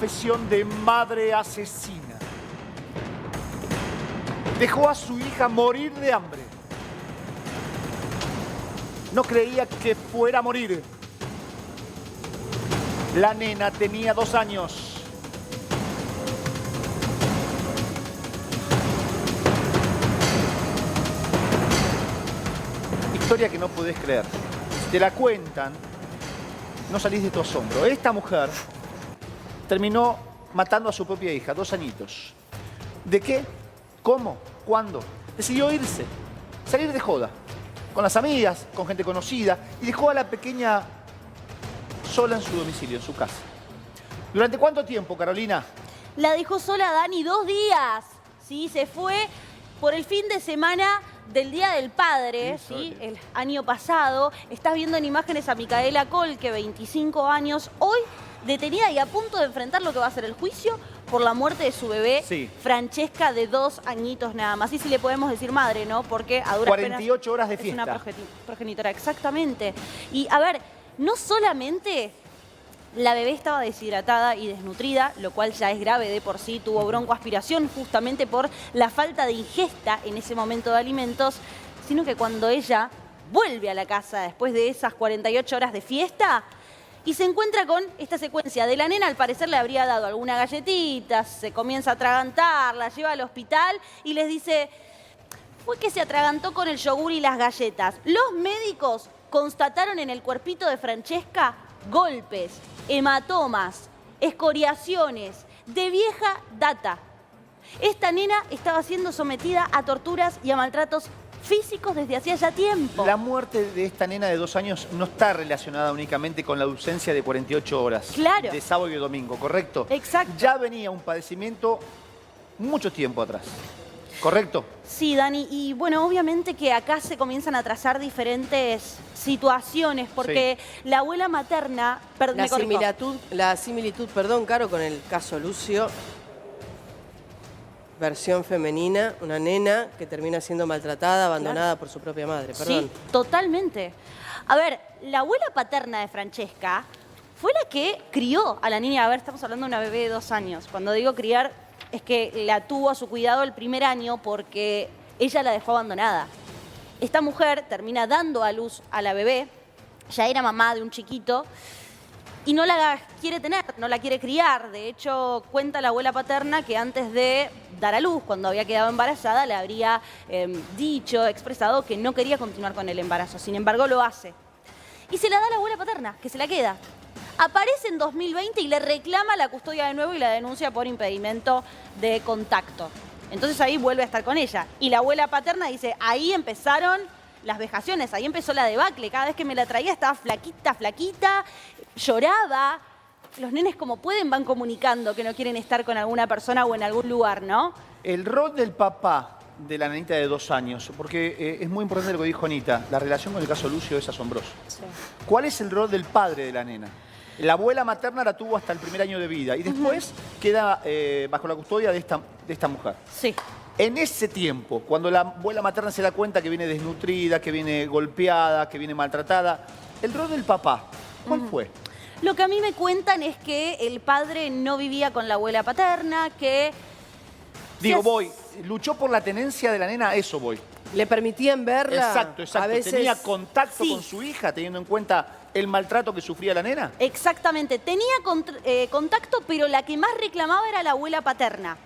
confesión de madre asesina. Dejó a su hija morir de hambre. No creía que fuera a morir. La nena tenía 2 años. Historia que no podés creer. Si te la cuentan, no salís de tu asombro. Esta mujer terminó matando a su propia hija, 2 añitos. ¿De qué? ¿Cómo? ¿Cuándo? Decidió irse, salir de joda, con las amigas, con gente conocida, y dejó a la pequeña sola en su domicilio, en su casa. ¿Durante cuánto tiempo, Carolina? La dejó sola, Dani, 2 días. Sí, se fue por el fin de semana del Día del Padre, ¿sí? El año pasado. Estás viendo en imágenes a Micaela Colque, 25 años, hoy detenida y a punto de enfrentar lo que va a ser el juicio por la muerte de su bebé, sí. Francesca, de 2 añitos nada más. Y si le podemos decir madre, ¿no? Porque a duras 48 penas horas de fiesta. Es una progenitora, exactamente. Y a ver, no solamente la bebé estaba deshidratada y desnutrida, lo cual ya es grave de por sí, tuvo broncoaspiración justamente por la falta de ingesta en ese momento de alimentos, sino que cuando ella vuelve a la casa después de esas 48 horas de fiesta y se encuentra con esta secuencia de la nena, al parecer le habría dado alguna galletita, se comienza a atragantar, la lleva al hospital y les dice, fue que se atragantó con el yogur y las galletas. Los médicos constataron en el cuerpito de Francesca golpes, hematomas, escoriaciones de vieja data. Esta nena estaba siendo sometida a torturas y a maltratos físicos desde hacía ya tiempo. La muerte de esta nena de 2 años no está relacionada únicamente con la ausencia de 48 horas. Claro. De sábado y domingo, ¿correcto? Exacto. Ya venía un padecimiento mucho tiempo atrás. ¿Correcto? Sí, Dani. Y bueno, obviamente que acá se comienzan a trazar diferentes situaciones, porque la abuela materna... La similitud, Caro, con el caso Lucio, versión femenina, una nena que termina siendo maltratada, abandonada por su propia madre. Perdón. Sí, totalmente. A ver, la abuela paterna de Francesca fue la que crió a la niña. A ver, estamos hablando de una bebé de 2 años. Cuando digo criar, es que la tuvo a su cuidado el primer año porque ella la dejó abandonada. Esta mujer termina dando a luz a la bebé, ya era mamá de un chiquito, y no la quiere tener, no la quiere criar. De hecho, cuenta la abuela paterna que antes de dar a luz, cuando había quedado embarazada, le habría expresado que no quería continuar con el embarazo. Sin embargo, lo hace. Y se la da a la abuela paterna, que se la queda. Aparece en 2020 y le reclama la custodia de nuevo y la denuncia por impedimento de contacto. Entonces ahí vuelve a estar con ella. Y la abuela paterna dice, ahí empezaron las vejaciones, ahí empezó la debacle. Cada vez que me la traía estaba flaquita, flaquita, lloraba. Los nenes, como pueden, van comunicando que no quieren estar con alguna persona o en algún lugar, ¿no? El rol del papá de la nenita de 2 años, porque es muy importante lo que dijo Anita, la relación con el caso Lucio es asombrosa. Sí. ¿Cuál es el rol del padre de la nena? La abuela materna la tuvo hasta el primer año de vida y después queda bajo la custodia de esta mujer. Sí. En ese tiempo, cuando la abuela materna se da cuenta que viene desnutrida, que viene golpeada, que viene maltratada, el rol del papá, ¿cuál fue? Lo que a mí me cuentan es que el padre no vivía con la abuela paterna, que... luchó por la tenencia de la nena, a eso voy. ¿Le permitían verla? Exacto. A veces... ¿Tenía contacto con su hija, teniendo en cuenta el maltrato que sufría la nena? Exactamente. Tenía contacto, pero la que más reclamaba era la abuela paterna.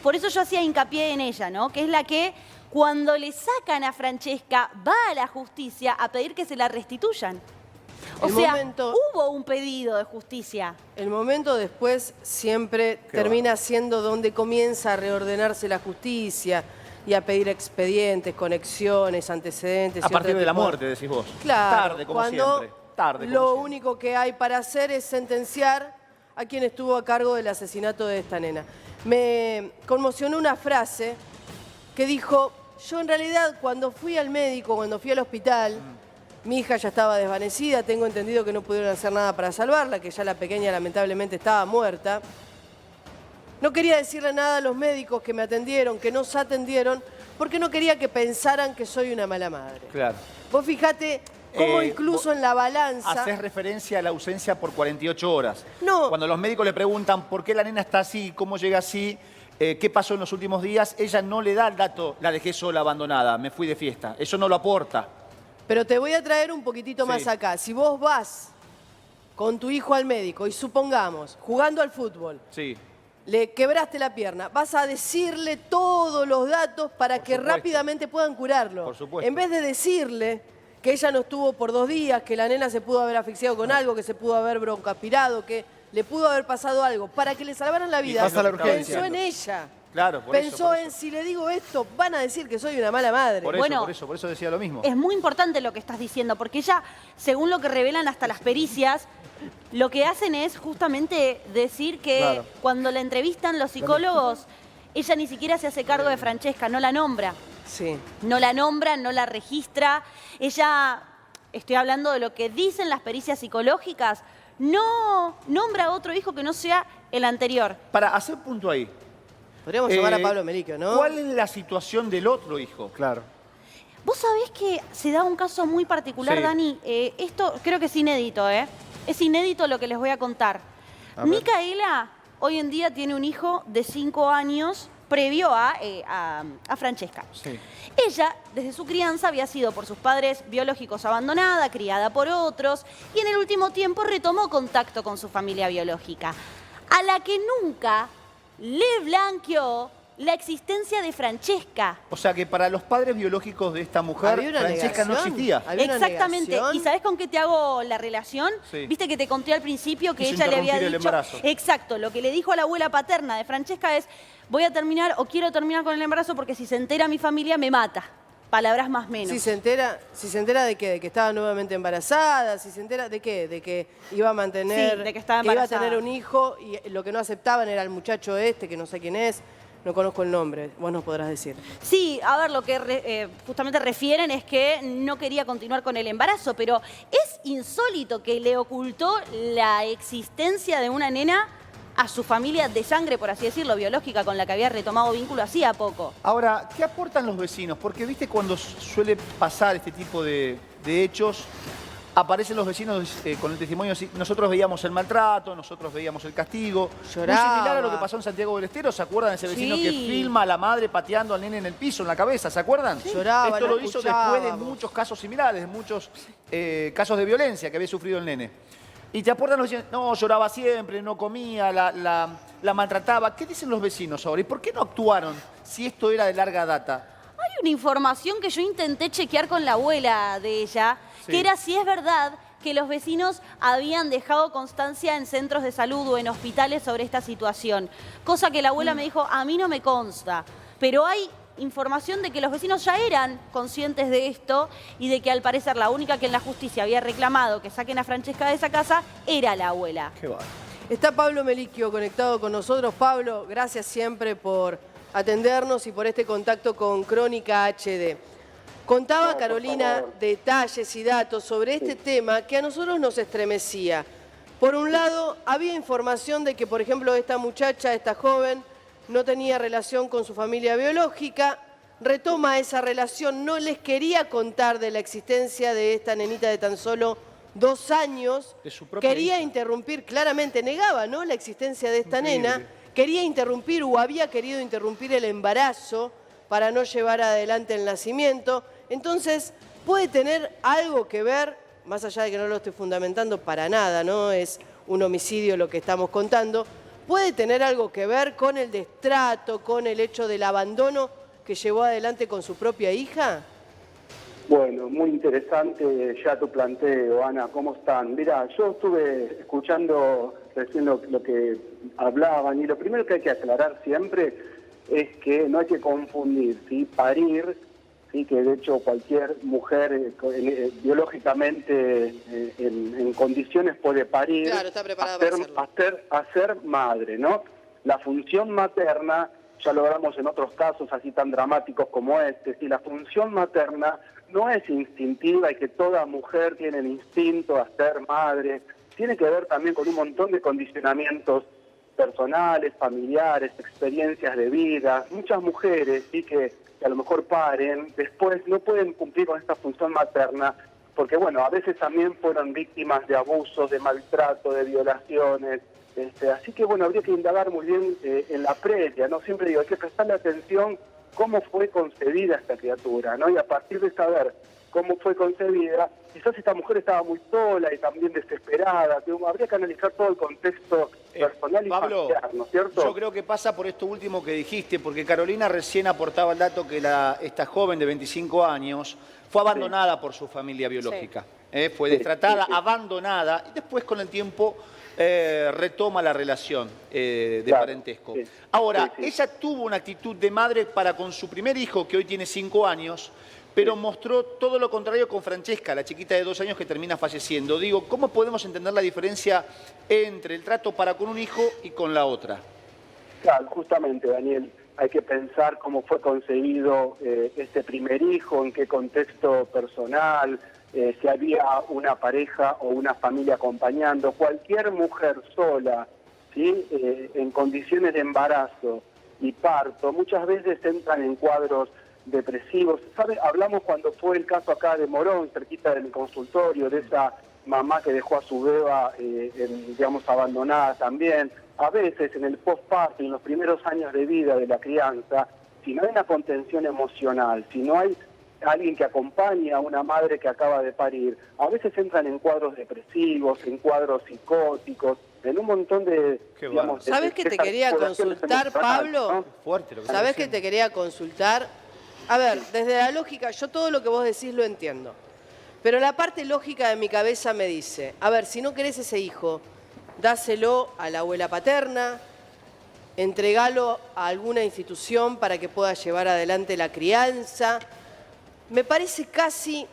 Por eso yo hacía hincapié en ella, ¿no? Que es la que, cuando le sacan a Francesca, va a la justicia a pedir que se la restituyan. O sea, hubo un pedido de justicia. El momento después siempre termina siendo donde comienza a reordenarse la justicia y a pedir expedientes, conexiones, antecedentes. A partir de la muerte, decís vos. Claro. Tarde, como siempre. Tarde, como lo siempre. único que hay para hacer es sentenciar a quien estuvo a cargo del asesinato de esta nena. Me conmocionó una frase que dijo, yo en realidad cuando fui al médico, cuando fui al hospital, mi hija ya estaba desvanecida, tengo entendido que no pudieron hacer nada para salvarla, que ya la pequeña lamentablemente estaba muerta. No quería decirle nada a los médicos que me atendieron, que nos atendieron, porque no quería que pensaran que soy una mala madre. Claro. Vos fijate Cómo incluso en la balanza... Haces referencia a la ausencia por 48 horas. No. Cuando los médicos le preguntan por qué la nena está así, cómo llega así, qué pasó en los últimos días, ella no le da el dato, la dejé sola, abandonada, me fui de fiesta. Eso no lo aporta. Pero te voy a traer un poquitito más acá. Si vos vas con tu hijo al médico y supongamos, jugando al fútbol, Sí. le quebraste la pierna, vas a decirle todos los datos para que supuesto. rápidamente puedan curarlo. Por supuesto. En vez de decirle que ella no estuvo por 2 días, que la nena se pudo haber asfixiado con algo, que se pudo haber broncoaspirado, que le pudo haber pasado algo, para que le salvaran la vida, pasa la urgencia. pensó en ella. Claro, por Pensó eso. en, si le digo esto, van a decir que soy una mala madre. Por Bueno, eso decía lo mismo. Es muy importante lo que estás diciendo, porque ella, según lo que revelan hasta las pericias, lo que hacen es justamente decir que Claro. cuando la entrevistan los psicólogos, ella ni siquiera se hace cargo de Francesca, no la nombra. Sí. No la nombra, no la registra. Ella, estoy hablando de lo que dicen las pericias psicológicas, no nombra a otro hijo que no sea el anterior. Para hacer punto ahí. Podríamos llamar a Pablo Meliquio, ¿no? ¿Cuál es la situación del otro hijo? Claro. Vos sabés que se da un caso muy particular, Sí. Dani. Esto creo que es inédito, ¿eh? Es inédito lo que les voy a contar. A ver. Micaela hoy en día tiene un hijo de 5 años previo a Francesca. Sí. Ella, desde su crianza, había sido por sus padres biológicos abandonada, criada por otros, y en el último tiempo retomó contacto con su familia biológica, a la que nunca le blanqueó la existencia de Francesca. O sea que para los padres biológicos de esta mujer, Había una Francesca no negación. existía. Había una Exactamente. negación. ¿Y sabes con qué te hago la relación? Sí. Viste que te conté al principio que Quiso ella le había interrumpir el dicho. embarazo. Exacto. Lo que le dijo a la abuela paterna de Francesca es: voy a terminar o quiero terminar con el embarazo porque si se entera mi familia me mata. Palabras más menos. Si se entera de qué, de que estaba nuevamente embarazada, si se entera de qué, de que iba a mantener, Sí, de que estaba iba a embarazada. tener un hijo y lo que no aceptaban era el muchacho este, que no sé quién es, no conozco el nombre, vos nos podrás decir. Sí, a ver, lo que justamente refieren es que no quería continuar con el embarazo, pero es insólito que le ocultó la existencia de una nena a su familia de sangre, por así decirlo, biológica, con la que había retomado vínculo hacía poco. Ahora, ¿qué aportan los vecinos? Porque viste cuando suele pasar este tipo de hechos, aparecen los vecinos con el testimonio, nosotros veíamos el maltrato, nosotros veíamos el castigo. Lloraba. Muy similar a lo que pasó en Santiago del Estero, ¿se acuerdan? Ese vecino Sí. que filma a la madre pateando al nene en el piso, en la cabeza, ¿se acuerdan? Lloraba, Esto lo lo hizo después de escuchábamos. muchos casos similares, de muchos casos de violencia que había sufrido el nene. Y te aportan los vecinos, no, lloraba siempre, no comía, la maltrataba. ¿Qué dicen los vecinos ahora? ¿Y por qué no actuaron si esto era de larga data? Hay una información que yo intenté chequear con la abuela de ella, Sí. que era si es verdad que los vecinos habían dejado constancia en centros de salud o en hospitales sobre esta situación. Cosa que la abuela me dijo, a mí no me consta, pero hay información de que los vecinos ya eran conscientes de esto y de que al parecer la única que en la justicia había reclamado que saquen a Francesca de esa casa era la abuela. Qué va. Está Pablo Meliquio conectado con nosotros. Pablo, gracias siempre por atendernos y por este contacto con Crónica HD. Contaba Carolina detalles y datos sobre este tema que a nosotros nos estremecía. Por un lado, había información de que, por ejemplo, esta muchacha, esta joven, no tenía relación con su familia biológica, retoma esa relación, no les quería contar de la existencia de esta nenita de tan solo 2 años, De su propia quería hija. interrumpir, claramente negaba, ¿no?, la existencia de esta Increíble. nena, quería interrumpir o había querido interrumpir el embarazo para no llevar adelante el nacimiento. Entonces, puede tener algo que ver, más allá de que no lo estoy fundamentando para nada, no es un homicidio lo que estamos contando, puede tener algo que ver con el destrato, con el hecho del abandono que llevó adelante con su propia hija. Bueno, muy interesante ya tu planteo, Ana, ¿cómo están? Mira, yo estuve escuchando recién lo que hablaban y lo primero que hay que aclarar siempre es que no hay que confundir, ¿sí? Parir, ¿sí? Que de hecho cualquier mujer biológicamente en condiciones puede parir, Claro, está preparada para hacer madre, ¿no? La función materna, ya lo hablamos en otros casos así tan dramáticos como este, si la función materna no es instintiva y que toda mujer tiene el instinto a ser madre, tiene que ver también con un montón de condicionamientos personales, familiares, experiencias de vida. Muchas mujeres, sí, que a lo mejor paren, después no pueden cumplir con esta función materna porque bueno, a veces también fueron víctimas de abusos, de maltrato, de violaciones. Así que bueno, habría que indagar muy bien en la previa, ¿no? Siempre digo, hay que prestarle atención cómo fue concebida esta criatura, ¿no? Y a partir de saber cómo fue concebida, quizás esta mujer estaba muy sola y también desesperada, habría que analizar todo el contexto personal y Pablo, familiar, ¿no es cierto? yo creo que pasa por esto último que dijiste, porque Carolina recién aportaba el dato que esta joven de 25 años fue abandonada por su familia biológica. Fue destratada, abandonada, y después con el tiempo retoma la relación de parentesco. Sí. Ahora, Sí. ella tuvo una actitud de madre para con su primer hijo, que hoy tiene 5 años, pero mostró todo lo contrario con Francesca, la chiquita de 2 años que termina falleciendo. Digo, ¿cómo podemos entender la diferencia entre el trato para con un hijo y con la otra? Claro, justamente, Daniel, hay que pensar cómo fue concebido este primer hijo, en qué contexto personal, si había una pareja o una familia acompañando. Cualquier mujer sola, ¿sí? En condiciones de embarazo y parto, muchas veces entran en cuadros depresivos. ¿Sabe? Hablamos cuando fue el caso acá de Morón, cerquita de mi consultorio, de esa mamá que dejó a su beba, digamos, abandonada también. A veces en el posparto y en los primeros años de vida de la crianza, si no hay una contención emocional, si no hay alguien que acompañe a una madre que acaba de parir, a veces entran en cuadros depresivos, en cuadros psicóticos, en un montón de... digamos, ¿Sabes que te quería consultar, Pablo? ¿no? Fuerte lo que ¿Sabés está que diciendo. te quería consultar? A ver, desde la lógica, yo todo lo que vos decís lo entiendo. Pero la parte lógica de mi cabeza me dice, a ver, si no querés ese hijo, dáselo a la abuela paterna, entregalo a alguna institución para que pueda llevar adelante la crianza. Me parece casi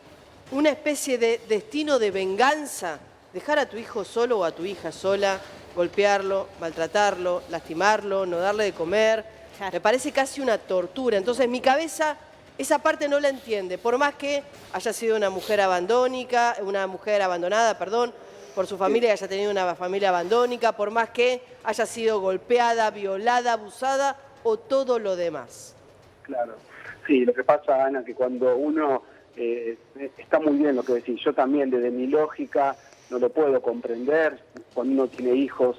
una especie de destino de venganza, dejar a tu hijo solo o a tu hija sola, golpearlo, maltratarlo, lastimarlo, no darle de comer. Claro. Me parece casi una tortura. Entonces mi cabeza esa parte no la entiende, por más que haya sido una mujer abandonada, por su familia, y haya tenido una familia abandónica, por más que haya sido golpeada, violada, abusada o todo lo demás. Claro. Sí, lo que pasa, Ana, que cuando uno, está muy bien lo que decís, yo también desde mi lógica no lo puedo comprender, cuando uno tiene hijos,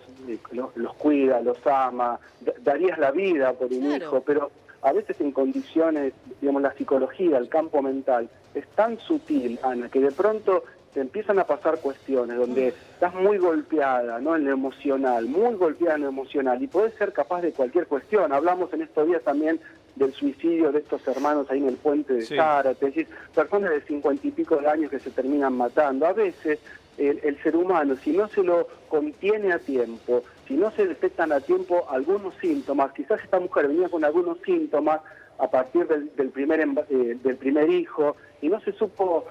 los cuida, los ama, darías la vida por un Claro. hijo, pero a veces en condiciones, digamos, la psicología, el campo mental, es tan sutil, Ana, que de pronto te empiezan a pasar cuestiones donde estás muy golpeada, ¿no? En lo emocional, muy golpeada en lo emocional, y podés ser capaz de cualquier cuestión. Hablamos en estos días también del suicidio de estos hermanos ahí en el puente de Zárate, es decir, personas de 50 y pico de años que se terminan matando. A veces el ser humano, si no se lo contiene a tiempo, si no se detectan a tiempo algunos síntomas, quizás esta mujer venía con algunos síntomas a partir del primer hijo y no se supo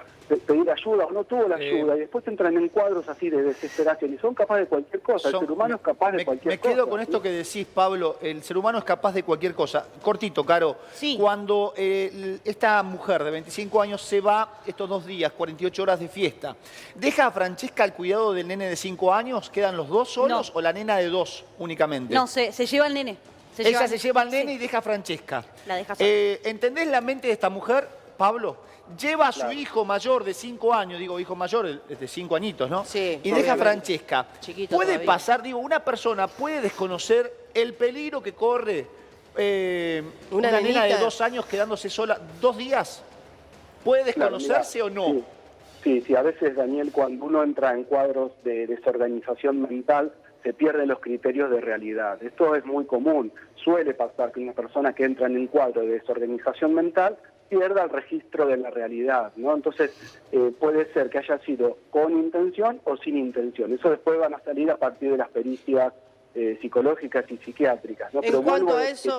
pedir ayuda o no tuvo la ayuda, y después entran en cuadros así de desesperación y son capaces de cualquier cosa. El ser humano es capaz de cualquier cosa. Me quedo con esto que decís, Pablo, el ser humano es capaz de cualquier cosa. Cortito, Caro. Sí. Cuando esta mujer de 25 años se va estos 2 días, 48 horas de fiesta, ¿deja a Francesca al cuidado del nene de 5 años? ¿Quedan los dos solos o la nena de 2 únicamente? No, se lleva al nene. Ella se lleva al nene Sí. y deja a Francesca. La deja sola. ¿Entendés la mente de esta mujer, Pablo? Lleva a su hijo mayor de 5 años, digo hijo mayor, de 5 añitos, ¿no? Sí, y deja a obviamente. Francesca. Chiquito ¿Puede todavía. pasar, digo, una persona puede desconocer el peligro que corre una nena de nenita. 2 años quedándose sola 2 días? ¿Puede desconocerse Claro, o no? mira, sí, a veces, Daniel, cuando uno entra en cuadros de desorganización mental, se pierden los criterios de realidad. Esto es muy común. Suele pasar que una persona que entra en el cuadro de desorganización mental pierda el registro de la realidad, ¿no? Entonces, puede ser que haya sido con intención o sin intención. Eso después van a salir a partir de las pericias psicológicas y psiquiátricas, ¿no? Pero En cuanto vuelvo a decir-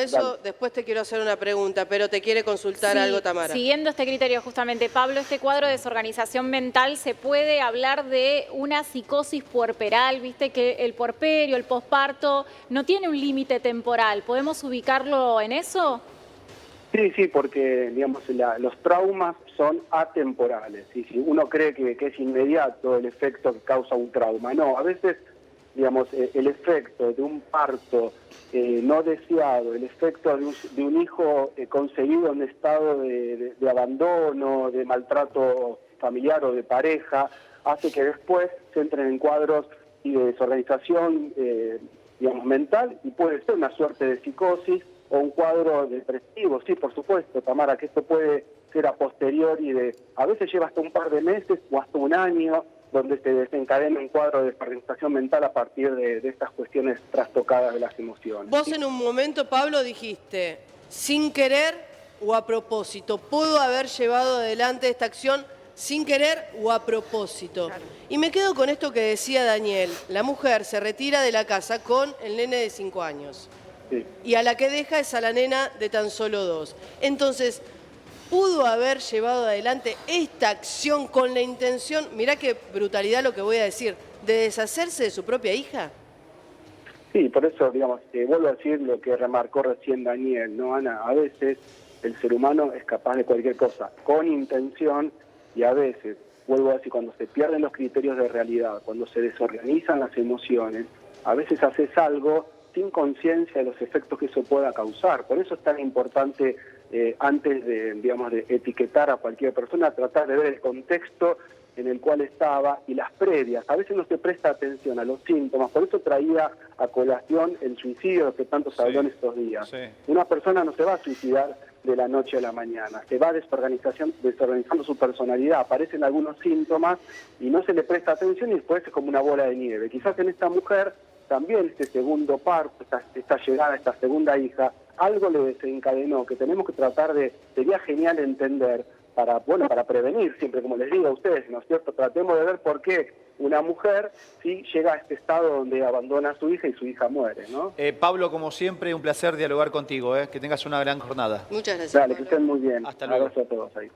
eso, dale. después te quiero hacer una pregunta, pero te quiere consultar Sí, algo, Tamara. Siguiendo este criterio justamente, Pablo, este cuadro de desorganización mental, ¿se puede hablar de una psicosis puerperal? Viste que el puerperio, el posparto, no tiene un límite temporal. ¿Podemos ubicarlo en eso? Sí, porque digamos los traumas son atemporales. Y si uno cree que es inmediato el efecto que causa un trauma, no, a veces digamos el efecto de un parto no deseado, el efecto de un hijo concebido en estado de abandono, de maltrato familiar o de pareja, hace que después se entren en cuadros y de desorganización, digamos, mental, y puede ser una suerte de psicosis o un cuadro depresivo. Sí, por supuesto, Tamara, que esto puede ser a posteriori a veces lleva hasta un par de meses o hasta un año, donde se desencadena un cuadro de desorganización mental a partir de estas cuestiones trastocadas de las emociones. Vos en un momento, Pablo, dijiste, sin querer o a propósito, ¿puedo haber llevado adelante esta acción sin querer o a propósito? Claro. Y me quedo con esto que decía Daniel. La mujer se retira de la casa con el nene de 5 años. Sí. Y a la que deja es a la nena de tan solo 2. Entonces, ¿pudo haber llevado adelante esta acción con la intención, mirá qué brutalidad lo que voy a decir, de deshacerse de su propia hija? Sí, por eso, digamos, vuelvo a decir lo que remarcó recién Daniel, ¿no, Ana? A veces el ser humano es capaz de cualquier cosa con intención, y a veces, vuelvo a decir, cuando se pierden los criterios de realidad, cuando se desorganizan las emociones, a veces haces algo sin conciencia de los efectos que eso pueda causar. Por eso es tan importante, antes de, digamos, de etiquetar a cualquier persona, tratar de ver el contexto en el cual estaba y las previas. A veces no se presta atención a los síntomas, por eso traía a colación el suicidio que tanto se habló en estos días. Sí. Una persona no se va a suicidar de la noche a la mañana, se va desorganizando su personalidad, aparecen algunos síntomas y no se le presta atención y después es como una bola de nieve. Quizás en esta mujer también este segundo parto, esta llegada, esta segunda hija, algo le desencadenó, que tenemos que tratar sería genial entender, para prevenir, siempre como les digo a ustedes, ¿no es cierto? Tratemos de ver por qué una mujer sí llega a este estado donde abandona a su hija y su hija muere, ¿no? Pablo, como siempre, un placer dialogar contigo, que tengas una gran jornada. Muchas gracias. Dale, que estén muy bien. Hasta luego. Abrazo a todos ahí.